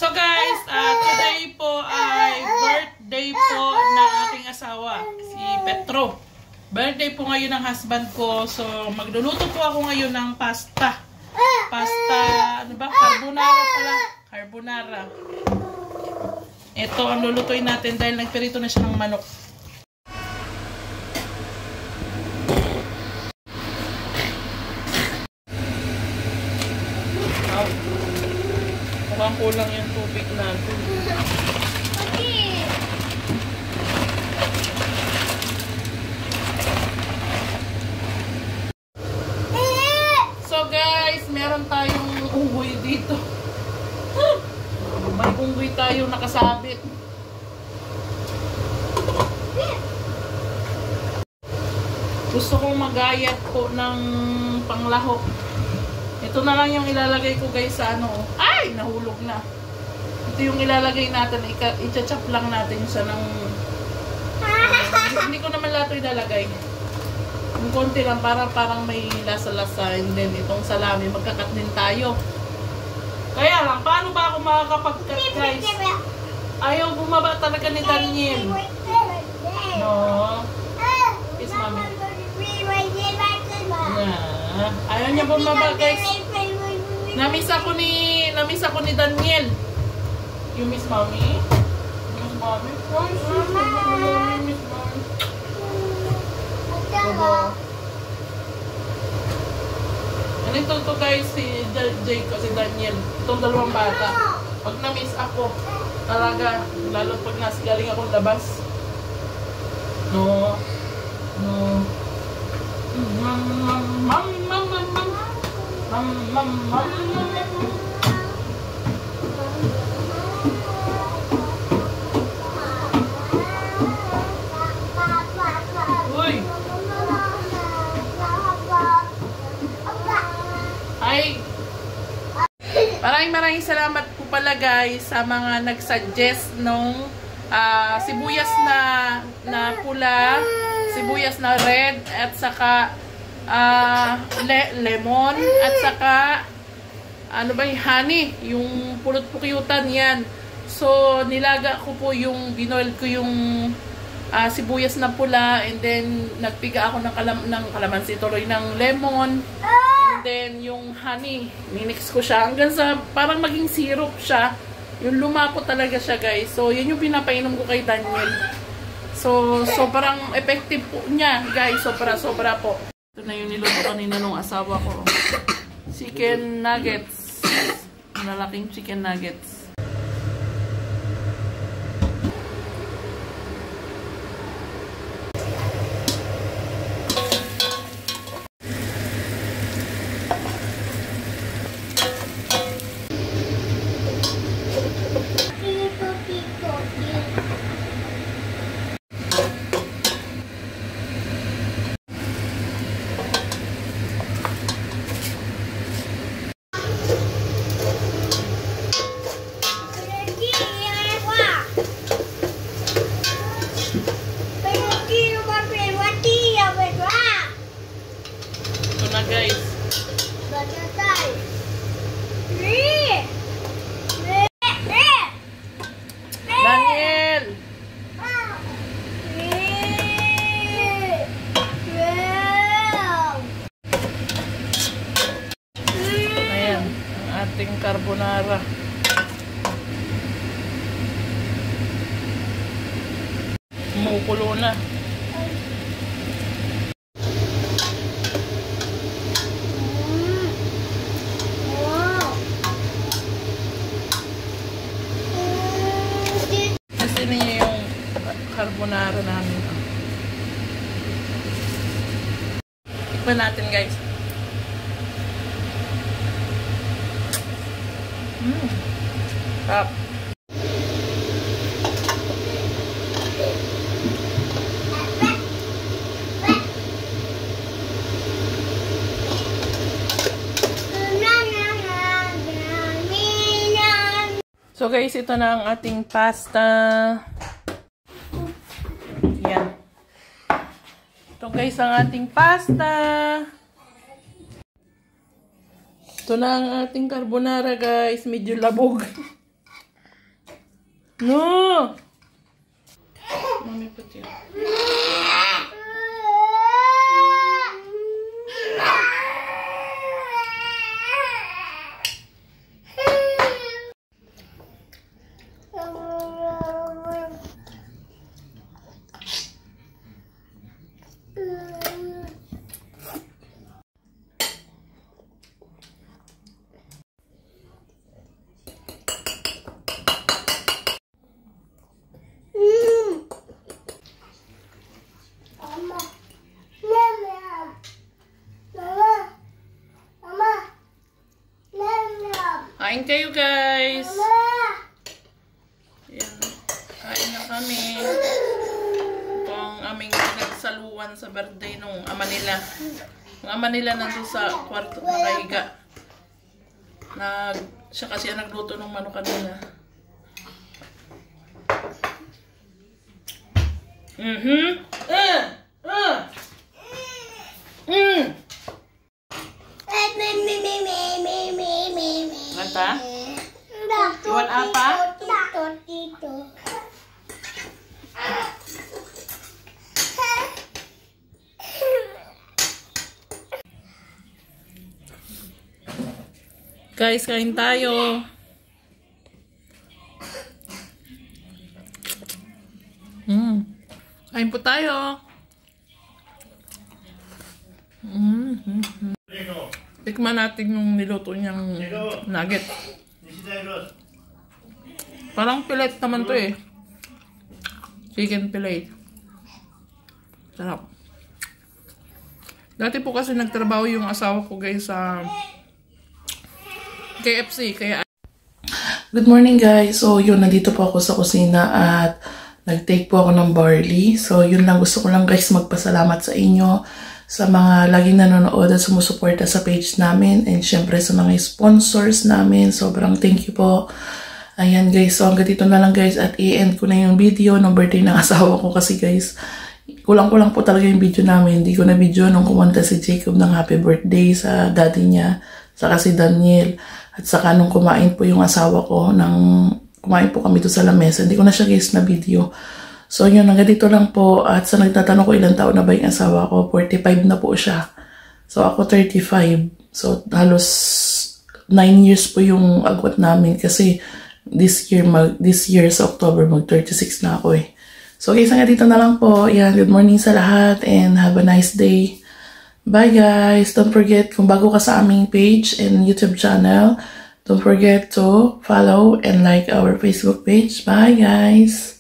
So guys, today po ay birthday po ng aking asawa, si Petro. Birthday po ngayon ng husband ko. So magluluto po ako ngayon ng pasta. Pasta, ano ba? Carbonara pala. Carbonara. Ito ang lulutuin natin dahil nagpirito na siya ng manok. Mukhang kulang yung tubig natin. So guys, meron tayong unggoy dito. May unggoy tayong nakasabit. Gusto kong magayat po ng panglahok. Ito na lang yung ilalagay ko guys sa ano. Ay! Nahulog na. Ito yung ilalagay natin. I-chop lang natin siya ng... hindi ko naman lahat ilalagay. Yung konti lang para parang may lasa-lasa. And then itong salami, magkakat din tayo. Kaya lang, paano ba ako makakapag-cut guys? Ayaw bumaba talaga ni Daniel. No. Kiss mami. Ayaw niya bumaba guys. Namiss ako ni Daniel. You miss mommy? Miss mommy? Miss mommy. Ano ito guys, si Jake o si Daniel. Itong dalawang bata. Pag namiss ako, talaga, lalo pag galing akong labas. No. Uy. Ay. Maraming salamat po pala guys sa mga nag-suggest nung sibuyas na pula, sibuyas na red, at saka lemon, at saka ano ba yung honey, yung pulot pukyutan yan. So nilaga ko po yung binoil ko yung sibuyas na pula, and then nagpiga ako ng kalamansi tuloy ng lemon, and then yung honey minix ko siya hanggang sa parang maging syrup siya, yung lumapo talaga siya guys. So yun yung pinapainom ko kay Daniel. So sobrang effective po niya guys, sobra po. Ito na yung niluto kanina nung asawa ko. Chicken nuggets. Malalaking chicken nuggets. Guys. Daniel. Ayan, ang ating carbonara. Kumukulo na. Niya yung carbonara namin. Tikman natin guys. Sarap. So guys, ito na ang ating pasta. Yan. Ito guys ang ating pasta. Ito na ang ating carbonara guys. Medyo labog. No! Mami pati. Kain kayo guys. Yan. Kain na kami. Ito ang aming pinagsaluan sa birthday nung ama nila. Yung ama nila nandun sa kwarto nakahiga. Siya kasi ang nagluto ng manok kanina. Apa? Iwan apa? Tito. Guys, kain tayo. Kain po tayo. Tikman natin yung niluto niyang nugget. Parang fillet naman to eh. Chicken fillet. Sarap. Dati po kasi nagtrabaho yung asawa ko guys sa KFC. Kaya good morning guys. So yun, nandito po ako sa kusina at nag-take po ako ng barley. So yun lang, gusto ko lang guys magpasalamat sa inyo, sa mga laging nanonood at sumusuporta sa page namin, and syempre sa mga sponsors namin. Sobrang thank you po. Ayan guys, so hanggang dito na lang guys, at i-end ko na yung video ng birthday ng asawa ko kasi guys, kulang-kulang po talaga yung video namin. Hindi ko na video nung kumanta si Jacob ng happy birthday sa daddy niya, saka si Daniel, at saka nung kumain po yung asawa ko, kumain po kami to sa lamesa. Hindi ko na siya guys na video. So yun, hanggang dito lang po. At sa nagtatanong ko ilang taon na ba yung asawa ko, 45 na po siya. So ako 35. So halos 9 years po yung agwat namin kasi this year sa October mag 36 na ako eh. So guys, hanggang dito na lang po. Yan, good morning sa lahat and have a nice day. Bye guys. Don't forget, kung bago ka sa aming page and YouTube channel, don't forget to follow and like our Facebook page. Bye guys.